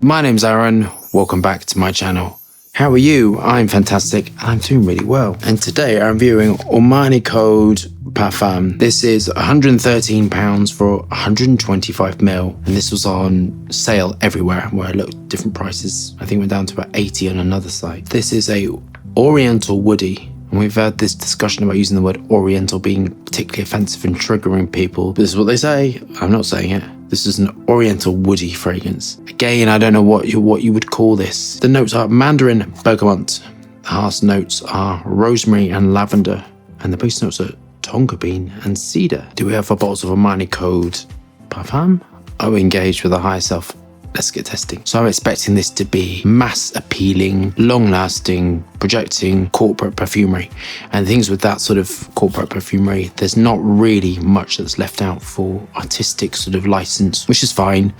My name's Aaron, welcome back to my channel. How are you? I'm fantastic and I'm doing really well. And today I'm reviewing Armani Code Parfum. This is £113 for 125ml, and this was on sale everywhere where I looked at different prices. I think we're down to about 80 on another site. This is a Oriental Woody. And we've had this discussion about using the word Oriental being particularly offensive and triggering people. This is what they say. I'm not saying it. This is an Oriental Woody fragrance. Again, I don't know what you would call this. The notes are mandarin, bergamot. The house notes are rosemary and lavender. And the base notes are tonka bean and cedar. Do we have 4 bottles of Armani Code Parfum? Are we engaged with the higher self? Let's get testing. So I'm expecting this to be mass appealing, long lasting, projecting corporate perfumery. And things with that sort of corporate perfumery, there's not really much that's left out for artistic sort of license, which is fine.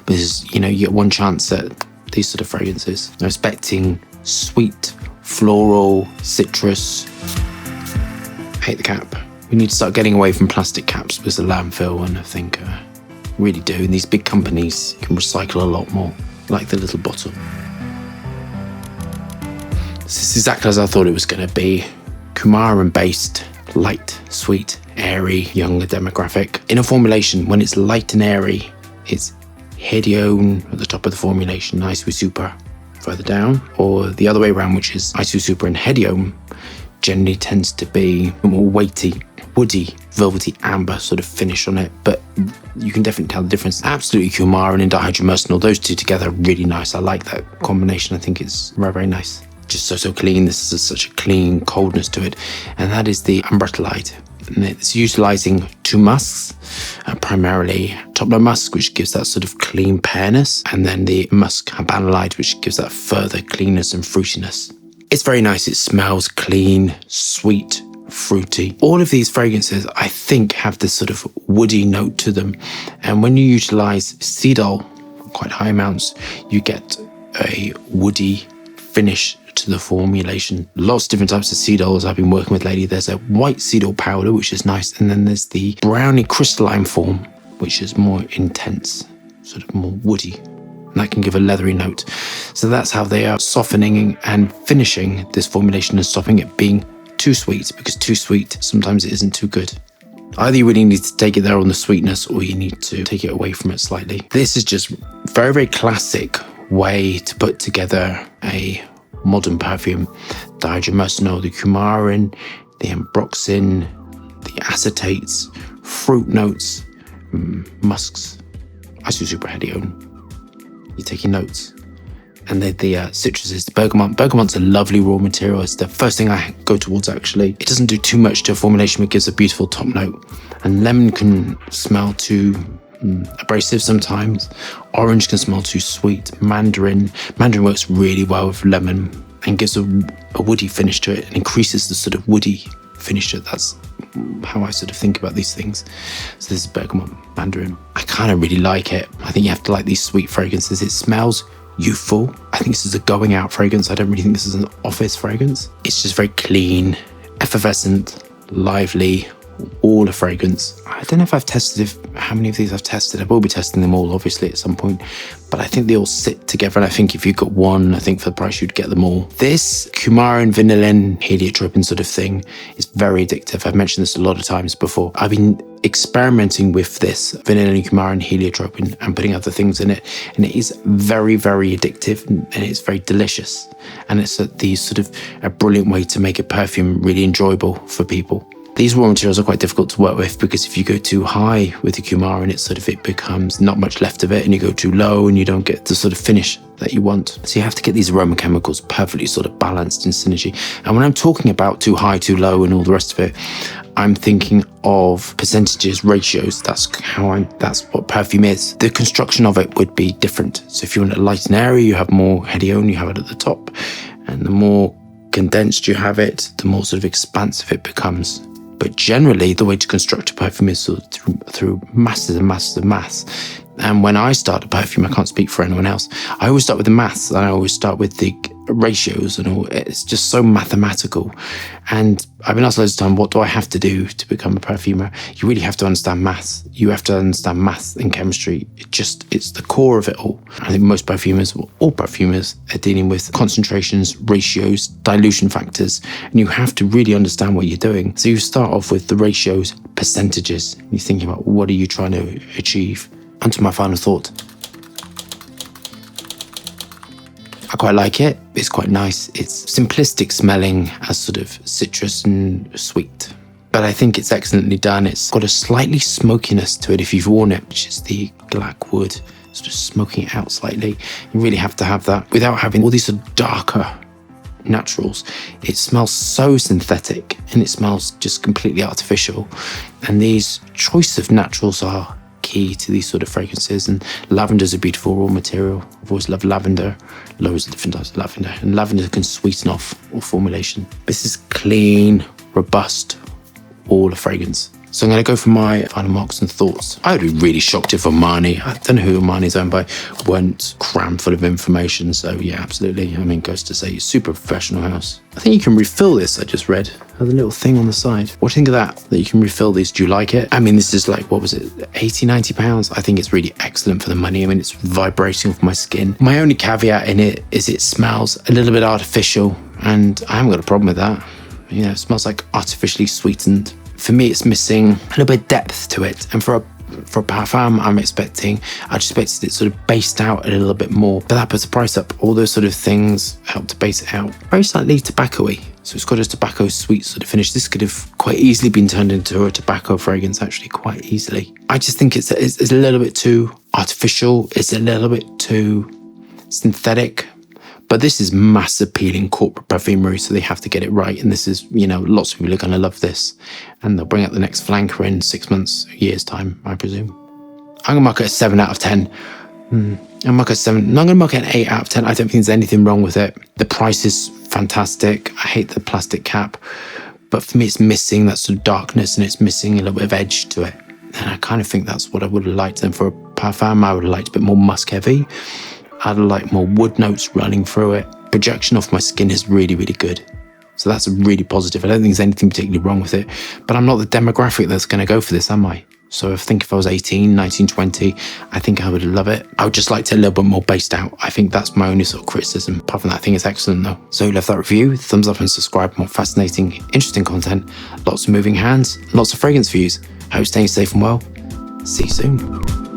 Because, you get one chance at these sort of fragrances. I'm expecting sweet, floral, citrus. I hate the cap. We need to start getting away from plastic caps because the landfill, and I think really do. And these big companies can recycle a lot more, like the little bottle. This is exactly as I thought it was going to be. Coumarin based, light, sweet, airy, younger demographic. In a formulation, when it's light and airy, it's Hedione at the top of the formulation, Isu Super further down, or the other way around, which is Isu Super and Hedione generally tends to be more weighty, woody, velvety amber sort of finish on it, but you can definitely tell the difference. Absolutely Coumarin and dihydromercenol, those two together are really nice. I like that combination. I think it's very, very nice. Just so clean. This is such a clean coldness to it. And that is the Umbretolite. And it's utilizing 2 musks, primarily top note musk, which gives that sort of clean pearness, and then the musk habanolite, which gives that further cleanness and fruitiness. It's very nice. It smells clean, sweet, fruity. All of these fragrances, I think, have this sort of woody note to them. And when you utilize Cedal, quite high amounts, you get a woody finish to the formulation. Lots of different types of Cedals I've been working with lately. There's a white Cedal powder, which is nice. And then there's the browny crystalline form, which is more intense, sort of more woody. And that can give a leathery note. So that's how they are softening and finishing this formulation and stopping it being too sweet, because too sweet, sometimes it isn't too good. Either you really need to take it there on the sweetness, or you need to take it away from it slightly. This is just very, very classic way to put together a modern perfume. The dihydromercenol, the Coumarin, the ambroxan, the acetates, fruit notes, musks, Isu Super Hedione. You're taking notes. And the citruses, the bergamot. Bergamot's a lovely raw material. It's the first thing I go towards, actually. It doesn't do too much to a formulation, but gives a beautiful top note. And lemon can smell too abrasive sometimes. Orange can smell too sweet. Mandarin works really well with lemon and gives a woody finish to it and increases the sort of woody finish to it. That's how I sort of think about these things. So this is bergamot, mandarin. I kind of really like it. I think you have to like these sweet fragrances. It smells youthful. I think this is a going out fragrance. I don't really think this is an office fragrance. It's just very clean, effervescent, lively, all a fragrance. I don't know if I've tested how many of these I've tested. I will be testing them all, obviously, at some point. But I think they all sit together. And I think if you got one, I think for the price, you'd get them all. This Coumarin, vanillin, heliotropin sort of thing is very addictive. I've mentioned this a lot of times before. I've been experimenting with this vanillin, Coumarin, heliotropin, and putting other things in it. And it is very, very addictive, and it's very delicious. And it's the sort of a brilliant way to make a perfume really enjoyable for people. These raw materials are quite difficult to work with, because if you go too high with the Coumarin, it becomes not much left of it, and you go too low and you don't get the sort of finish that you want. So you have to get these aroma chemicals perfectly sort of balanced in synergy. And when I'm talking about too high, too low and all the rest of it, I'm thinking of percentages, ratios. That's what perfume is. The construction of it would be different. So if you want a light and airy, you have more Hedione, you have it at the top. And the more condensed you have it, the more sort of expansive it becomes. But generally, the way to construct a perfume is sort of through masses and masses of mass. And when I start a perfume, I can't speak for anyone else, I always start with the mass. And I always start with the ratios and all. It's just so mathematical. And I've been asked loads of time, what do I have to do to become a perfumer? You really have to understand maths. You have to understand maths and chemistry. It's the core of it all. I think most perfumers, all perfumers, are dealing with concentrations, ratios, dilution factors, and you have to really understand what you're doing. So you start off with the ratios, percentages. You're thinking about what are you trying to achieve. Onto my final thought. I quite like it. It's quite nice. It's simplistic smelling as sort of citrus and sweet. But I think it's excellently done. It's got a slightly smokiness to it if you've worn it, which is the black wood, sort of smoking it out slightly. You really have to have that without having all these sort of darker naturals. It smells so synthetic and it smells just completely artificial. And these choice of naturals are key to these sort of fragrances, and lavender's a beautiful raw material. I've always loved lavender, loads of different types of lavender, and lavender can sweeten off all formulation. This is clean, robust, all a fragrance. So I'm going to go for my final marks and thoughts. I would be really shocked if Armani, I don't know who Armani is owned by, weren't crammed full of information. So yeah, absolutely. I mean, goes to say, it's a super professional house. I think you can refill this, I just read. There's a little thing on the side. What do you think of that you can refill these? Do you like it? I mean, this is like, what was it, 80, 90 pounds? I think it's really excellent for the money. I mean, it's vibrating off my skin. My only caveat in it is it smells a little bit artificial, and I haven't got a problem with that. You know, it smells like artificially sweetened. For me, it's missing a little bit of depth to it. And for a parfum, I just expected it sort of based out a little bit more. But that puts the price up. All those sort of things help to base it out. Very slightly tobacco-y. So it's got a tobacco sweet sort of finish. This could have quite easily been turned into a tobacco fragrance, actually, quite easily. I just think it's a little bit too artificial. It's a little bit too synthetic. But this is mass appealing corporate perfumery, so they have to get it right. And this is, you know, lots of people are going to love this. And they'll bring out the next flanker in 6 months, a year's time, I presume. I'm going to mark it a 7 out of 10. I'm mark it a 7. No, I'm going to mark it an 8 out of 10. I don't think there's anything wrong with it. The price is fantastic. I hate the plastic cap. But for me, it's missing that sort of darkness, and it's missing a little bit of edge to it. And I kind of think that's what I would have liked. And for a parfum, I would have liked a bit more musk heavy. I'd like more wood notes running through it. Projection off my skin is really, really good. So that's really positive. I don't think there's anything particularly wrong with it. But I'm not the demographic that's going to go for this, am I? So I think if I was 18, 19, 20, I think I would love it. I would just like it a little bit more based out. I think that's my only sort of criticism. Apart from that, I think it's excellent though. So left that review, thumbs up and subscribe. More fascinating, interesting content. Lots of moving hands, lots of fragrance views. I hope you're staying safe and well. See you soon.